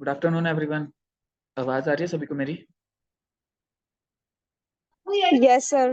Good afternoon everyone. आवाज आ रही है सभी को मेरी? Yes, sir.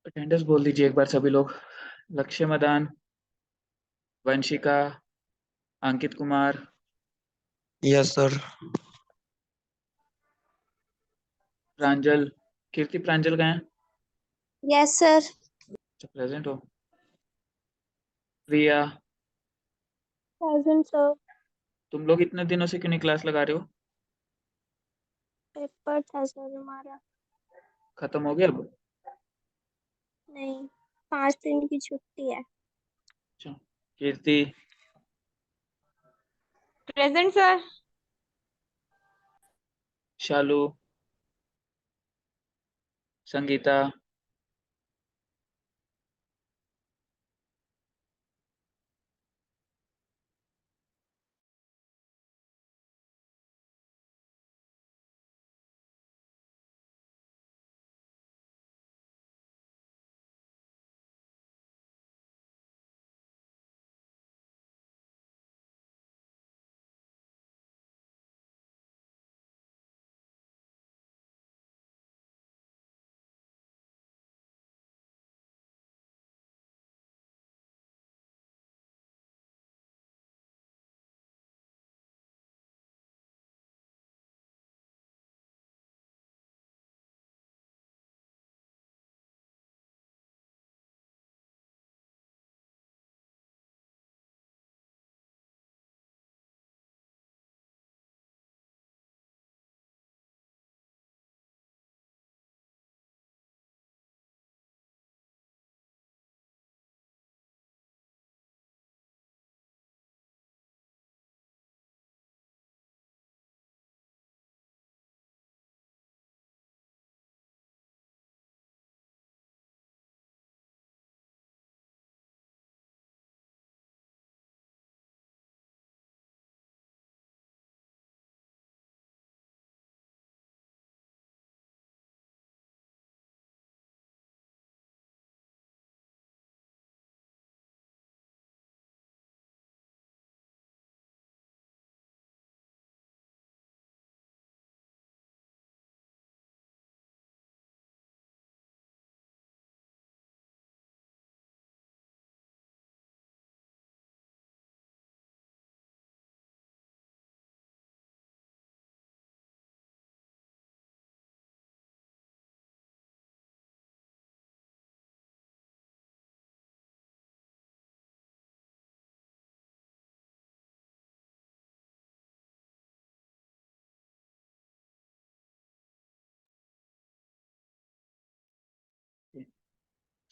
अटेंडेंस बोल दीजिए एक बार सभी लोग। लक्ष्य मदान, वंशिका, अंकित कुमार, यस सर। प्रांजल, कीर्ति प्रांजल गए हैं? Yes, sir. अच्छा, प्रेजेंट हो। प्रिया, Present, sir. तुम लोग इतने दिनों से क्यों नहीं क्लास लगा रहे हो? पेपर था सर हमारा। खत्म हो गया अब? नहीं, 5 दिन की छुट्टी है। अच्छा। Kirti, present sir. Shalu, Sangeeta,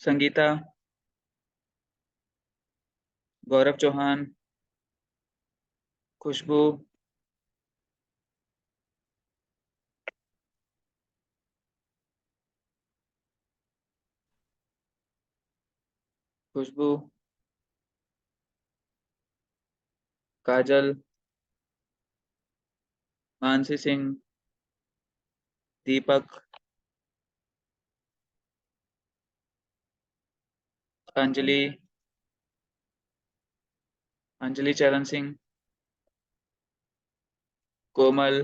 Sangeeta, Gaurav Chauhan, Khushboo, Khushboo, Kajal, Mansi Singh, Deepak, Anjali, Anjali Charan Singh, Komal,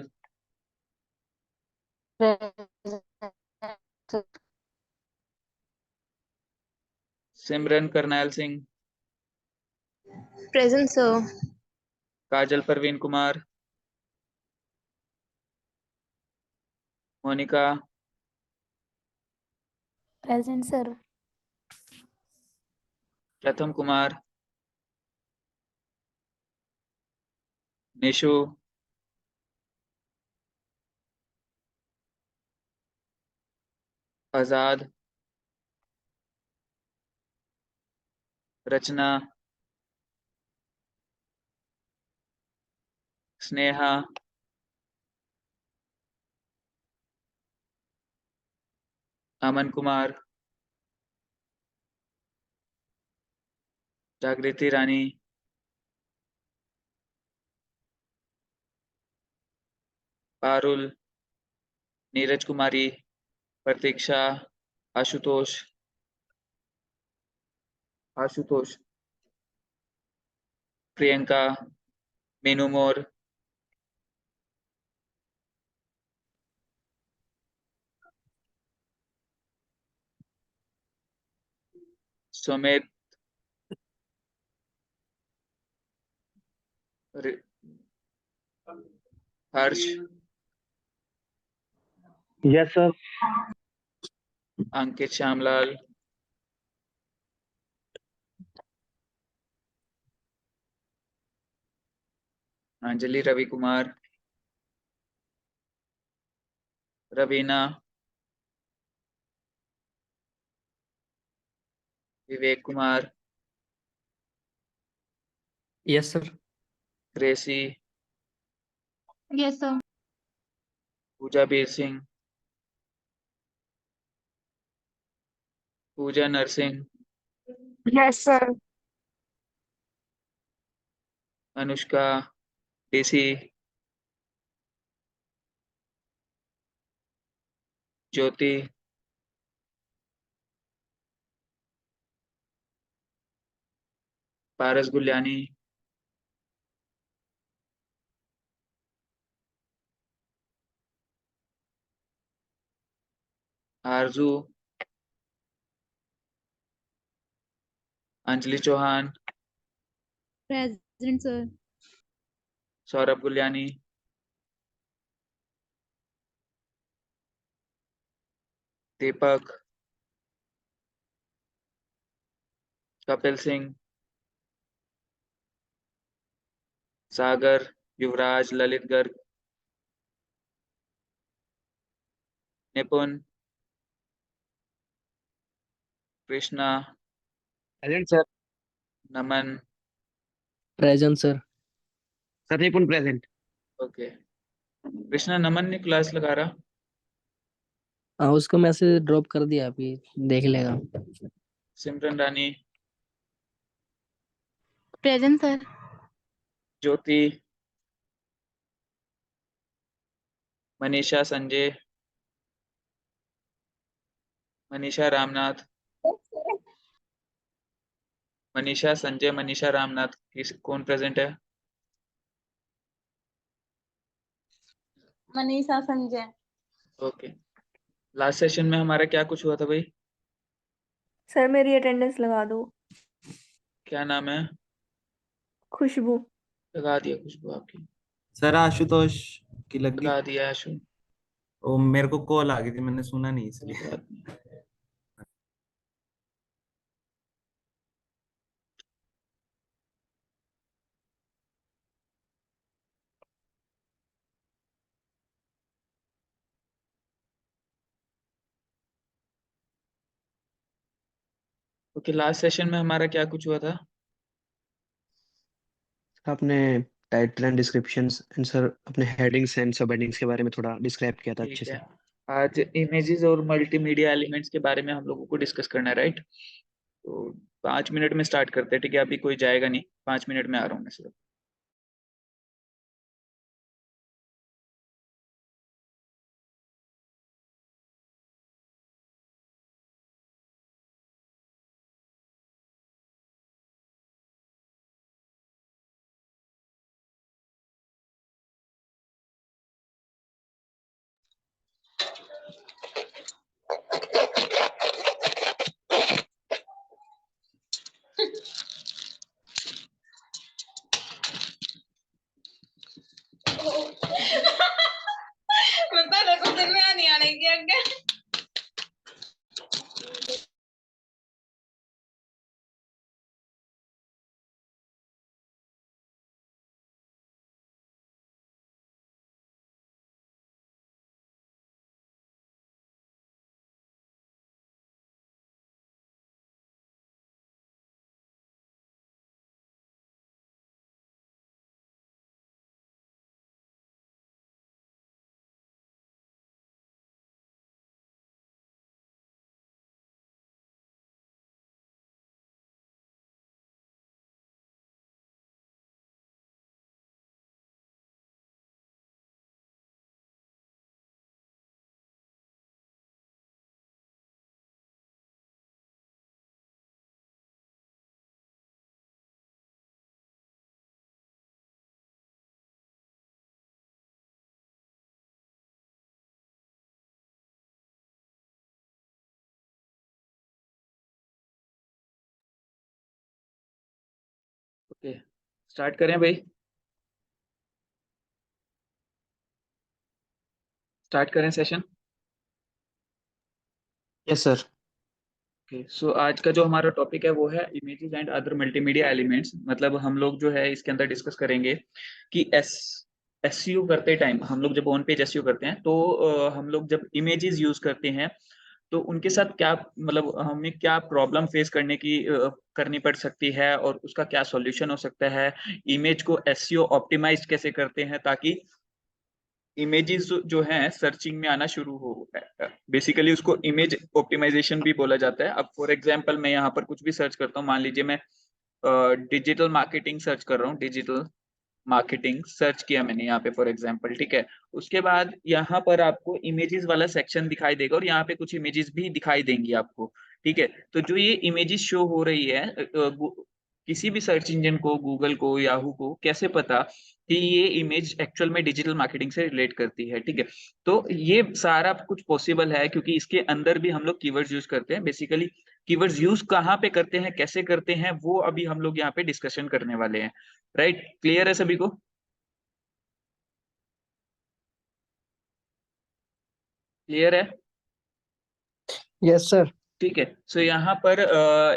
Simran Karnail Singh, present sir. Kajal Parveen Kumar, Monika, present sir. Pratham Kumar, Nishu, Azad, Rachna, Sneha, Aman Kumar, Jagriti Rani, Parul, Neeraj Kumari, Pratiksha, Ashutosh, Ashutosh, Priyanka, Meenu Mor, Sumit, Harsh, yes sir. Ankit Shyamlal, Anjali Ravi Kumar, Raveena, Vivek Kumar, yes sir. Gracy, yes sir. पूजा Bir Singh, Pooja Narsingh, yes sir. Anushka, D C, Jyoti, Paras Guliani, Aarzoo, Anjali Chauhan, present sir. Saurabh Guliani, Deepak, Kapil Singh, Sagar, Yuvraj, Lalit Garg, Nipun, Krishna, present sir. Naman. Present sir. Sir Nipun present. Okay, Krishna Naman ने क्लास लगा रहा। हाँ, उसको मैसेज ड्रॉप कर दिया, अभी देख लेगा। सिमरन रानी, प्रेजेंट सर। ज्योति, मनीषा संजय, मनीषा रामनाथ, मनीषा संजय, मनीषा रामनाथ, कौन प्रेजेंट है? Manisha Sanjay. Okay, last session में हमारा क्या कुछ हुआ था भाई? सर मेरी अटेंडेंस लगा दो। क्या नाम है? खुशबू। लगा दिया खुशबू आपकी। सर आशुतोष की लगी। लगा दिया आशु। वो मेरे को कॉल आ गई थी, मैंने सुना नहीं कोई इसलिए। बात नहीं। ओके, लास्ट सेशन में हमारा क्या कुछ हुआ था? आपने title and descriptions and sir अपने हेडिंग्स एंड सब हेडिंग्स के बारे में थोड़ा डिस्क्राइब किया था अच्छे ठीक है, से। आज इमेजेस और मल्टीमीडिया एलिमेंट्स के बारे में हम लोगों को डिस्कस करना है, राइट? तो 5 मिनट में स्टार्ट करते हैं, ठीक है? अभी कोई जाएगा नहीं, 5 मिनट में आ रहा हूँ मैं सिर्फ। ओके, स्टार्ट करें भाई, स्टार्ट करें सेशन। Yes sir. ओके, सो आज का जो हमारा टॉपिक है वो है images and other multimedia elements. मतलब हम लोग जो है इसके अंदर डिस्कस करेंगे कि एसईओ करते टाइम, हम लोग जब ऑन पेज एसईओ करते हैं तो हम लोग जब इमेजेस यूज करते हैं तो उनके साथ क्या, मतलब हमें क्या प्रॉब्लम फेस करनी पड़ सकती है और उसका क्या सॉल्यूशन हो सकता है। इमेज को एसईओ ऑप्टिमाइज कैसे करते हैं ताकि इमेजेस जो हैं सर्चिंग में आना शुरू हो। बेसिकली उसको इमेज ऑप्टिमाइजेशन भी बोला जाता है। अब फॉर एग्जांपल मैं यहाँ पर कुछ भी सर्च करता हूँ, मान लीजिए मैं डिजिटल मार्केटिंग सर्च कर रहा हूँ, डिजिटल मार्केटिंग सर्च किया मैंने यहाँ पे फॉर एग्जांपल, ठीक है। उसके बाद यहाँ पर आपको इमेजेस वाला सेक्शन दिखाई देगा और यहाँ पे कुछ इमेजेस भी दिखाई देंगी आपको, ठीक है। तो जो ये इमेजेस शो हो रही है किसी भी सर्च इंजन को, गूगल को, याहू को कैसे पता कि ये इमेज एक्चुअल में डिजिटल मार्केटिंग से रिलेट करती है, ठीक है। तो ये सारा कुछ पॉसिबल है क्योंकि इसके अंदर भी हम लोग कीवर्ड्स यूज करते हैं। बेसिकली कीवर्ड्स यूज कहाँ पे करते हैं, कैसे करते हैं, वो अभी हम लोग यहाँ पे डिस्कशन करने वाले हैं। राइट, क्लियर है सभी को? क्लियर है? Yes sir. ठीक है। सो यहाँ पर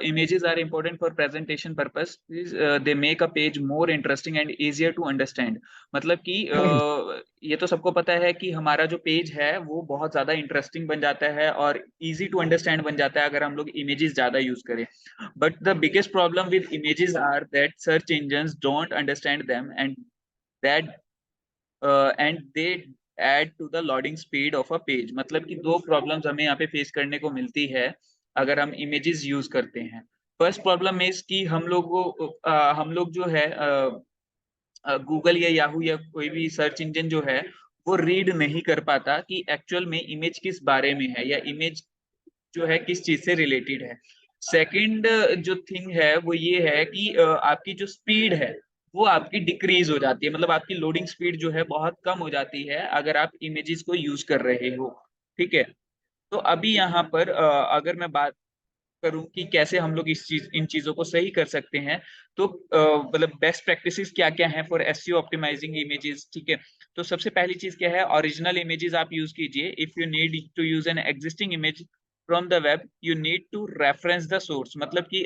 images are important for presentation purpose, they make a page more interesting and easier to understand. मतलब कि ये तो सबको पता है कि हमारा जो पेज है वो बहुत ज्यादा इंटरेस्टिंग बन जाता है और इजी टू अंडरस्टैंड बन जाता है अगर हम लोग इमेजेस ज्यादा यूज करें। But the biggest problem with images are that search engines don't understand them that and they add to the loading speed of a page. मतलब कि दो प्रॉब्लम्स हमें यहाँ पे फेस करने को मिलती है अगर हम इमेजेस यूज करते हैं। फर्स्ट प्रॉब्लम इज कि हम लोग जो है गूगल या याहू या कोई भी सर्च इंजन जो है वो रीड नहीं कर पाता कि एक्चुअल में इमेज किस बारे में है या इमेज जो है किस चीज से रिलेटेड है। सेकंड जो थिंग है वो ये है कि आपकी जो स्पीड है वो आपकी डिक्रीज हो जाती है। मतलब आपकी लोडिंग स्पीड जो है बहुत कम हो जाती है अगर आप इमेजेस को यूज कर रहे हो, ठीक है। तो अभी यहाँ पर अगर मैं बात करूं कि कैसे हम लोग इन चीजों को सही कर सकते हैं, तो मतलब बेस्ट प्रैक्टिसेस क्या क्या हैं फॉर एसईओ ऑप्टिमाइजिंग इमेजेस, ठीक है। तो सबसे पहली चीज क्या है, ओरिजिनल इमेजेस आप यूज कीजिए। If you need to use an existing image from the web you need to reference the source. मतलब कि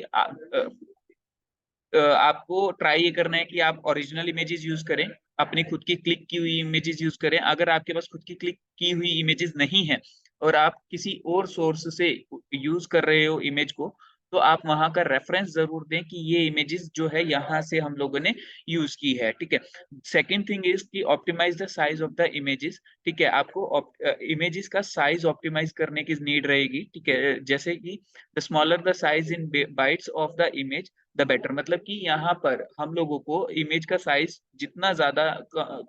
आपको ट्राई ये करना है कि आप ओरिजिनल इमेजेस यूज करें, अपनी खुद की क्लिक की हुई इमेजेस यूज करें। अगर आपके पास खुद की क्लिक की हुई इमेजेस नहीं है और आप किसी और सोर्स से यूज कर रहे हो इमेज को, तो आप वहां का रेफरेंस जरूर दें कि ये इमेजेस जो है यहाँ से हम लोगों ने यूज की है, ठीक है। सेकेंड थिंग इज कि optimise the size of the images, ठीक है। आपको इमेजेस का साइज ऑप्टिमाइज करने की नीड रहेगी, ठीक है। जैसे कि the smaller the size in bytes of the image the better. मतलब कि यहाँ पर हम लोगों को इमेज का साइज जितना ज्यादा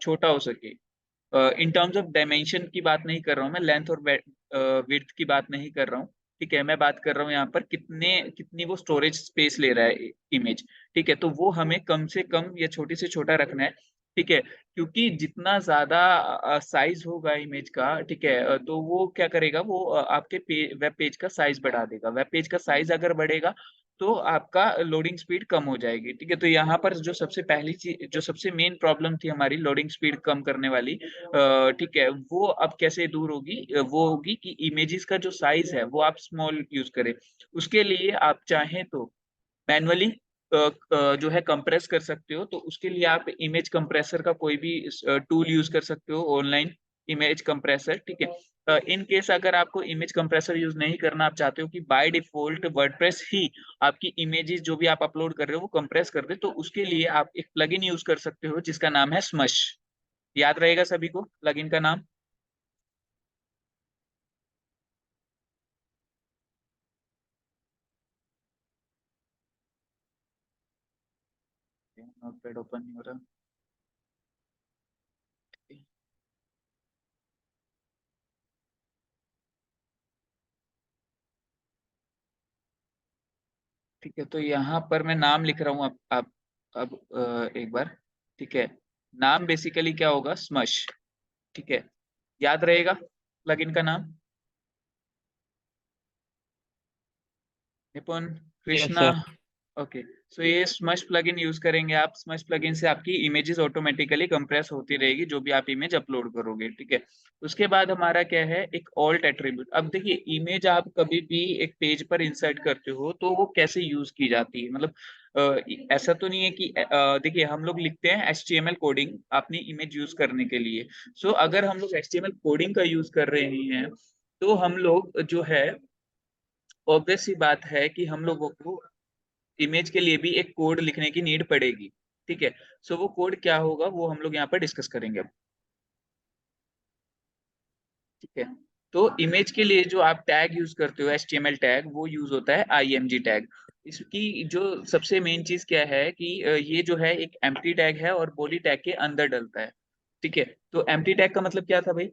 छोटा हो सके, इन टर्म्स ऑफ डायमेंशन की बात नहीं कर रहा हूँ मैं, लेंथ और विड्थ की बात नहीं कर रहा हूँ, ठीक है। मैं बात कर रहा हूँ यहाँ पर कितनी वो स्टोरेज स्पेस ले रहा है इमेज, ठीक है। तो वो हमें कम से कम या छोटे से छोटा रखना है, ठीक है। क्योंकि जितना ज्यादा साइज होगा इमेज का, ठीक है, तो वो क्या करेगा, वो आपके वेब पेज का साइज बढ़ा देगा। वेब पेज का साइज अगर बढ़ेगा तो आपका लोडिंग स्पीड कम हो जाएगी, ठीक है। तो यहाँ पर जो सबसे पहली चीज, जो सबसे मेन प्रॉब्लम थी हमारी लोडिंग स्पीड कम करने वाली, ठीक है, वो अब कैसे दूर होगी, वो होगी कि इमेजेस का जो साइज है वो आप स्मॉल यूज करें। उसके लिए आप चाहें तो मैनुअली जो है कंप्रेस कर सकते हो। तो उसके लिए आप इमेज कंप्रेसर का कोई भी टूल यूज कर सकते हो, ऑनलाइन इमेज कंप्रेसर, ठीक है। इन केस अगर आपको इमेज कंप्रेसर यूज नहीं करना, आप चाहते हो कि बाय डिफॉल्ट वर्डप्रेस ही आपकी इमेजेस जो भी आप अपलोड कर रहे हो वो कंप्रेस कर दे, तो उसके लिए आप एक प्लगइन यूज कर सकते हो जिसका नाम है स्मश। याद रहेगा सभी को प्लगइन का नाम? नोटपैड ओपन नहीं हो रहा। ठीक है, तो यहाँ पर मैं नाम लिख रहा हूँ। अब एक बार, ठीक है। नाम बेसिकली क्या होगा, स्मश, ठीक है। याद रहेगा प्लगइन का नाम? निपुण, यस कृष्णा, सर। ओके। सो ये स्मश प्लगइन यूज करेंगे आप। स्मश प्लगइन से आपकी इमेजेस ऑटोमेटिकली कंप्रेस होती रहेगी जो भी आप इमेज अपलोड करोगे, ठीक है। उसके बाद हमारा क्या है, एक ऑल्ट एट्रीब्यूट। अब देखिए, इमेज आप कभी भी एक पेज पर इंसर्ट करते हो तो वो कैसे यूज की जाती है, मतलब ऐसा तो नहीं है कि देखिए, हम लोग लिखते हैं HTML कोडिंग अपनी इमेज यूज करने के लिए। सो अगर हम लोग HTML कोडिंग का यूज कर रहे हैं तो हम लोग जो है, ऑब्वियस सी बात है कि हम लोगों को इमेज के लिए भी एक कोड लिखने की नीड पड़ेगी, ठीक है। सो वो कोड क्या होगा वो हम लोग यहाँ पर डिस्कस करेंगे अब, ठीक है। तो इमेज के लिए जो आप टैग यूज करते हो, HTML टैग, वो यूज होता है IMG टैग। इसकी जो सबसे मेन चीज क्या है कि ये जो है एक एम्प्टी टैग है और बॉडी टैग के अंदर डलता है, ठीक है। तो एम्प्टी टैग का मतलब क्या था भाई?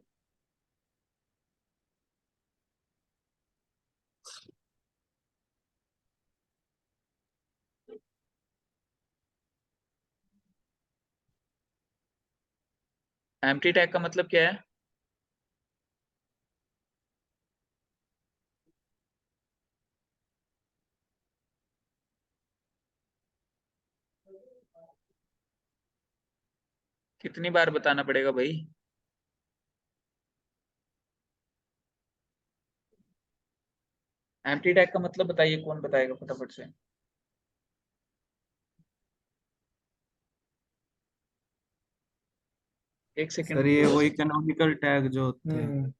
एम्प्टी टैग का मतलब क्या है? कितनी बार बताना पड़ेगा भाई? एम्प्टी टैग का मतलब बताइए, कौन बताएगा फटाफट से? एक सेकंड सर ये रुको वही बस। कैनोनिकल टैग जो होते हैं।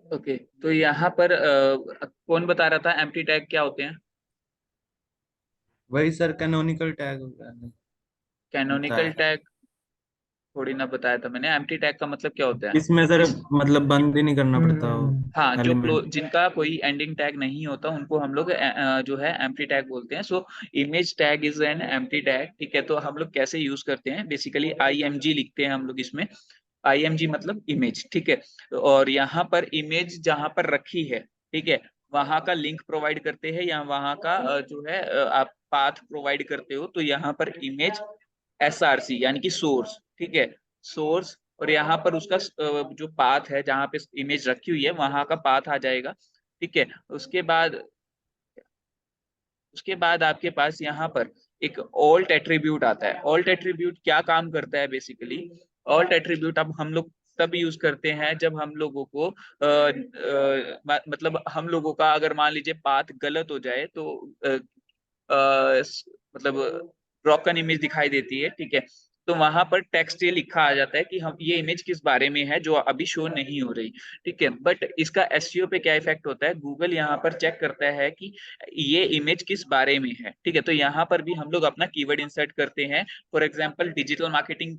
ओके, तो यहाँ पर कौन बता रहा था एम्प्टी टैग क्या होते हैं? वही सर कैनोनिकल टैग होता कैनोनिकल है। टैग थोड़ी ना बताया था मैंने। एम्प्टी टैग का मतलब क्या होता है? इसमें सर इस मतलब बंद ही नहीं करना पड़ता वो हाँ, जो एलिमेंट। जिनका कोई एंडिंग टैग नहीं होता उनको हम लोग जो है एम्प्टी टैग बोलते हैं। So image tag is an empty tag, ठीक है। तो हम लोग कैसे यूज करते हैं, बेसिकली IMG लिखते हैं हम लोग इसमें। IMG मतलब इमेज, ठीक है। और यहाँ पर इमेज जहाँ पर रखी है, ठीक है, वहां का लिंक प्रोवाइड करते हैं या वहां का जो है आप पाथ प्रोवाइड करते हो। तो यहाँ पर इमेज SRC यानी कि सोर्स, ठीक है, सोर्स। और यहाँ पर उसका जो पाथ है जहाँ पे इमेज रखी हुई है वहां का पाथ आ जाएगा, ठीक है। उसके बाद उसके बाद आपके पास यहाँ पर एक ऑल्ट एट्रीब्यूट आता है। ऑल्ट एट्रीब्यूट क्या काम करता है बेसिकली? ऑल्ट एट्रीब्यूट अब हम लोग तब यूज करते हैं जब हम लोगों को मतलब हम लोगों का अगर मान लीजिए पाथ गलत हो जाए तो मतलब ब्रोकन इमेज दिखाई देती है, ठीक है। तो वहां पर टेक्स्ट ये लिखा आ जाता है कि हम ये इमेज किस बारे में है जो अभी शो नहीं हो रही, ठीक है। बट इसका SEO पे क्या इफेक्ट होता है, गूगल यहाँ पर चेक करता है कि ये इमेज किस बारे में है, ठीक है। तो यहाँ पर भी हम लोग अपना कीवर्ड इंसर्ट करते हैं। फॉर एग्जाम्पल डिजिटल मार्केटिंग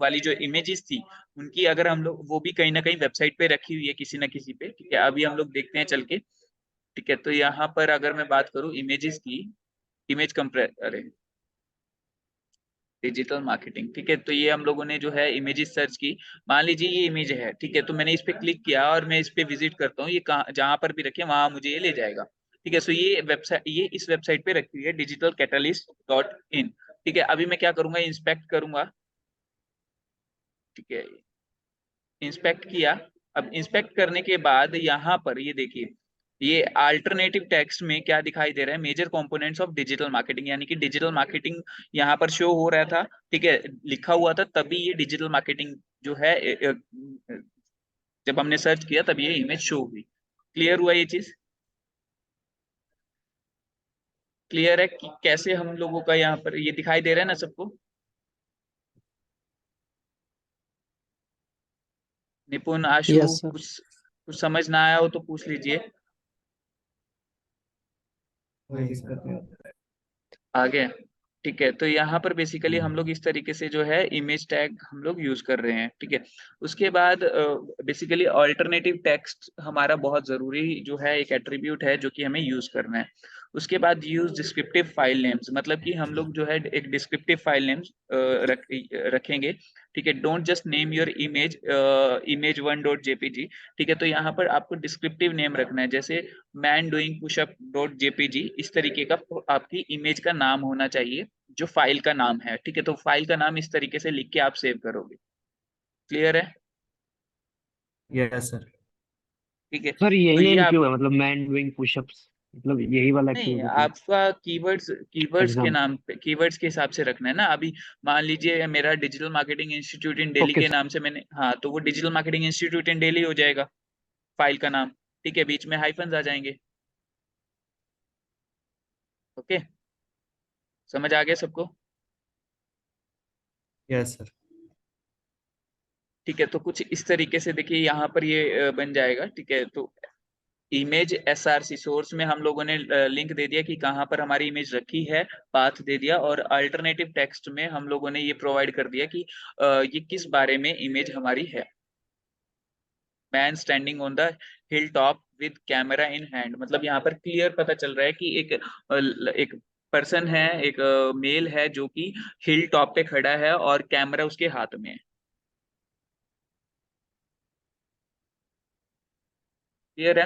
वाली जो इमेजेस थी, उनकी अगर हम लोग वो भी कहीं ना कहीं वेबसाइट पे रखी हुई है किसी ना किसी पे, ठीक है। अभी हम लोग देखते हैं चल के, ठीक है। तो यहाँ पर अगर मैं बात करूँ इमेजेस की, इमेज कंप्रेस, अरे डिजिटल मार्केटिंग, ठीक है। तो ये हम लोगों ने जो है इमेजेस सर्च की। मान लीजिए ये इमेज है, ठीक है। तो मैंने इस पे क्लिक किया और मैं इस पे विजिट करता हूँ, ये कहाँ जहां पर भी रखे वहां मुझे ये ले जाएगा, ठीक है। सो ये वेबसाइट, ये इस वेबसाइट पे रखी हुई है digitalcatalyst.in, ठीक है। अभी मैं क्या करूंगा, इंस्पेक्ट करूंगा, ठीक है। इंस्पेक्ट किया। अब इंस्पेक्ट करने के बाद यहाँ पर ये देखिए, ये अल्टरनेटिव टेक्स्ट में क्या दिखाई दे रहा है, major components of digital marketing, यानी कि डिजिटल मार्केटिंग यहाँ पर शो हो रहा था, ठीक है, लिखा हुआ था। तभी ये डिजिटल मार्केटिंग जो है जब हमने सर्च किया तब ये इमेज शो हुई। क्लियर हुआ ये चीज? क्लियर है कि कैसे हम लोगों का यहाँ पर ये दिखाई दे रहा है ना सबको? निपुण, आशु, यस सर। कुछ कुछ समझ ना आया हो तो पूछ लीजिए। नहीं सर। आगे ठीक है, तो यहाँ पर बेसिकली हम लोग इस तरीके से जो है इमेज टैग हम लोग यूज कर रहे हैं। ठीक है, उसके बाद बेसिकली अल्टरनेटिव टेक्स्ट हमारा बहुत जरूरी जो है एक एट्रीब्यूट है जो कि हमें यूज करना है। उसके बाद यूज डिस्क्रिप्टिव फाइल नेम्स, मतलब कि हम लोग जो है एक डिस्क्रिप्टिव फाइल नेम्स रखेंगे। ठीक है, don't just name your image image1.jpg। ठीक है, तो यहाँ पर आपको डिस्क्रिप्टिव नेम रखना है, जैसे man doing pushup dot JPG, इस तरीके का आपकी इमेज का नाम होना चाहिए जो फाइल का नाम है। ठीक है, तो फाइल का नाम इस तरीके से लिख के आप सेव करोगे। क्लियर है? Yes sir. ठीक है, सर तो यही ये नेम आप, क्यों है, मतलब मैन डूइंग पुशअप्स, मतलब यही वाला नहीं क्यों, मतलब आपका कीवर्ड्स कीवर्ड्स के एग्जाम। नाम पे, कीवर्ड्स के हिसाब से रखना है ना। अभी मान लीजिए मेरा डिजिटल मार्केटिंग इंस्टीट्यूट इन दिल्ली ओके के सर। नाम से मैंने, हाँ, तो वो डिजिटल मार्केटिंग इंस्टीट्यूट इन दिल्ली हो जाएगा फाइल का नाम। ठीक है, बीच में हाइफन्स आ जाएंगे। ओके, समझ आ गया सबको? Yes sir. ठीक है, तो कुछ इस तरीके से देखिए यहाँ पर ये बन जाएगा। ठीक है, तो इमेज एसआरसी सोर्स में हम लोगों ने लिंक दे दिया कि कहाँ पर हमारी इमेज रखी है, पाथ दे दिया, और अल्टरनेटिव टेक्स्ट में हम लोगों ने ये प्रोवाइड कर दिया कि ये किस बारे में इमेज हमारी है। Man standing on the hill top with camera in hand, मतलब यहाँ पर क्लियर पता चल रहा है कि एक पर्सन है, एक मेल है जो कि हिल टॉप पे खड़ा है और कैमरा उसके हाथ में है। क्लियर है?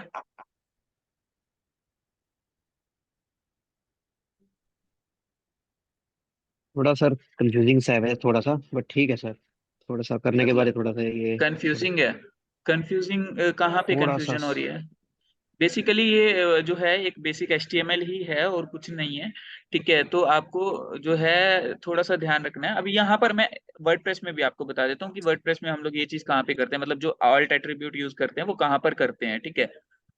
थोड़ा सर कंफ्यूजिंग सा है थोड़ा सा, बट ठीक है सर, थोड़ा सा करने के बाद ही मतलब थोड़ा सा ये थोड़ा कंफ्यूजिंग है? कंफ्यूजिंग कहाँ पे थोड़ा सा कंफ्यूजन हो रही है? बेसिकली ये जो है एक बेसिक एचटीएमएल ही है और कुछ नहीं है। ठीक है, तो आपको जो है थोड़ा सा ध्यान रखना है। अभी यहाँ पर मैं वर्डप्रेस में भी आपको बता देता हूँ कि वर्डप्रेस में हम लोग ये चीज कहाँ पे करते हैं, मतलब जो ऑल्ट एट्रीब्यूट यूज करते हैं वो कहाँ पर करते हैं। ठीक है,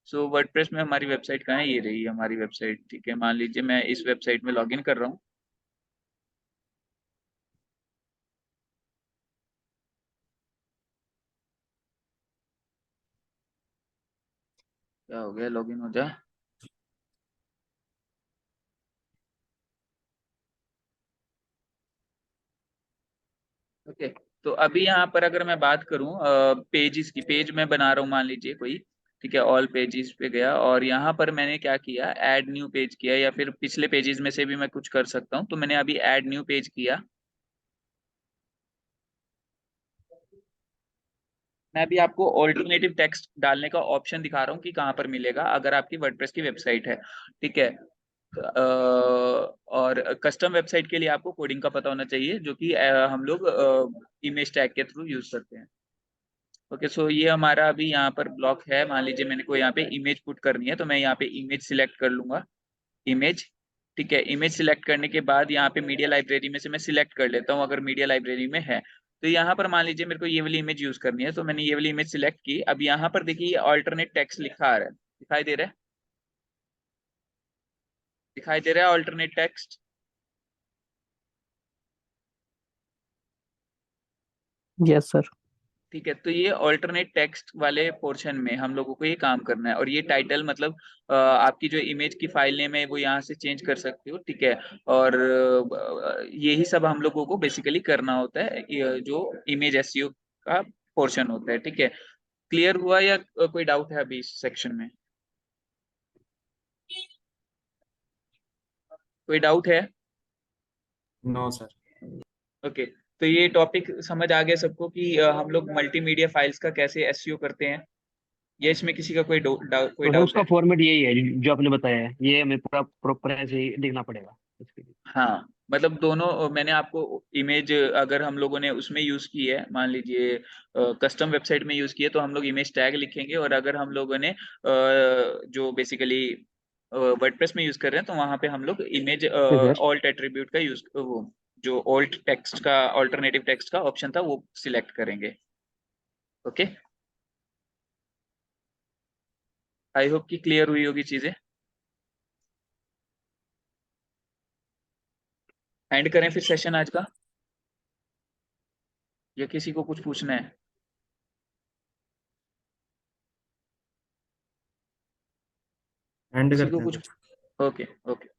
सो वर्डप्रेस में हमारी वेबसाइट कहाँ है, ये रही हमारी वेबसाइट। ठीक है, मान लीजिए मैं इस वेबसाइट में लॉग इन कर रहा हूँ। क्या हो गया, लॉग इन हो जा। ओके, तो अभी यहाँ पर अगर मैं बात करूँ पेजेस की, पेज मैं बना रहा हूँ मान लीजिए कोई। ठीक है, ऑल पेजेस पे गया और यहाँ पर मैंने क्या किया, ऐड न्यू पेज किया, या फिर पिछले पेजेस में से भी मैं कुछ कर सकता हूँ। तो मैंने अभी ऐड न्यू पेज किया। मैं अभी आपको ऑल्टरनेटिव टेक्स्ट डालने का ऑप्शन दिखा रहा हूँ कि कहाँ पर मिलेगा अगर आपकी वर्डप्रेस की वेबसाइट है। ठीक है, और कस्टम वेबसाइट के लिए आपको कोडिंग का पता होना चाहिए जो कि हम लोग इमेज टैग के थ्रू यूज करते हैं। ओके, सो ये हमारा अभी यहाँ पर ब्लॉक है। मान लीजिए मैंने को यहाँ पे इमेज पुट करनी है, तो मैं यहाँ पे इमेज सिलेक्ट कर लूंगा, इमेज। ठीक है, इमेज सिलेक्ट करने के बाद यहाँ पे मीडिया लाइब्रेरी में से मैं सिलेक्ट कर लेता हूँ अगर मीडिया लाइब्रेरी में है। तो यहाँ पर मान लीजिए मेरे को ये वाली इमेज यूज करनी है, तो मैंने ये वाली इमेज सिलेक्ट की। अब यहाँ पर देखिए ये ऑल्टरनेट टेक्स्ट लिखा आ रहा है, दिखाई दे रहा है? दिखाई दे रहा है ऑल्टरनेट टेक्स्ट? Yes sir. ठीक है, तो ये ऑल्टरनेट टेक्स्ट वाले पोर्शन में हम लोगों को ये काम करना है। और ये टाइटल मतलब आपकी जो इमेज की फाइल नेम है वो यहाँ से चेंज कर सकते हो। ठीक है, और यही सब हम लोगों को बेसिकली करना होता है, ये जो इमेज एसईओ का पोर्शन होता है। ठीक है, क्लियर हुआ या कोई डाउट है अभी इस सेक्शन में? कोई डाउट है? No sir. ओके, तो ये टॉपिक समझ आ गया सबको कि हम लोग मल्टीमीडिया फाइल्स का कैसे एसईओ करते हैं, या इसमें किसी का कोई तो सर डाउट उसका है? फॉर्मेट यही है जो आपने बताया है, ये हमें पूरा प्रॉपर ऐसे ही लिखना पड़ेगा इसके लिए। हाँ, मतलब दोनों मैंने आपको इमेज अगर हम लोगों ने उसमें यूज की है, मान लीजिए कस्टम वेबसाइट में यूज की है, तो हम लोग इमेज टैग लिखेंगे। और अगर हम लोगों ने जो बेसिकली वर्डप्रेस में यूज कर रहे हैं तो वहां पे हम लोग image okay sir. Alt attribute का यूज, वो जो ऑल्ट टेक्स्ट का, ऑल्टरनेटिव टेक्स्ट का ऑप्शन था वो सिलेक्ट करेंगे। ओके, आई होप कि क्लियर हुई होगी चीजें। एंड करें फिर सेशन आज का, या किसी को कुछ पूछना है? एंड किसी को करते हैं कुछ? सर। Okay, okay.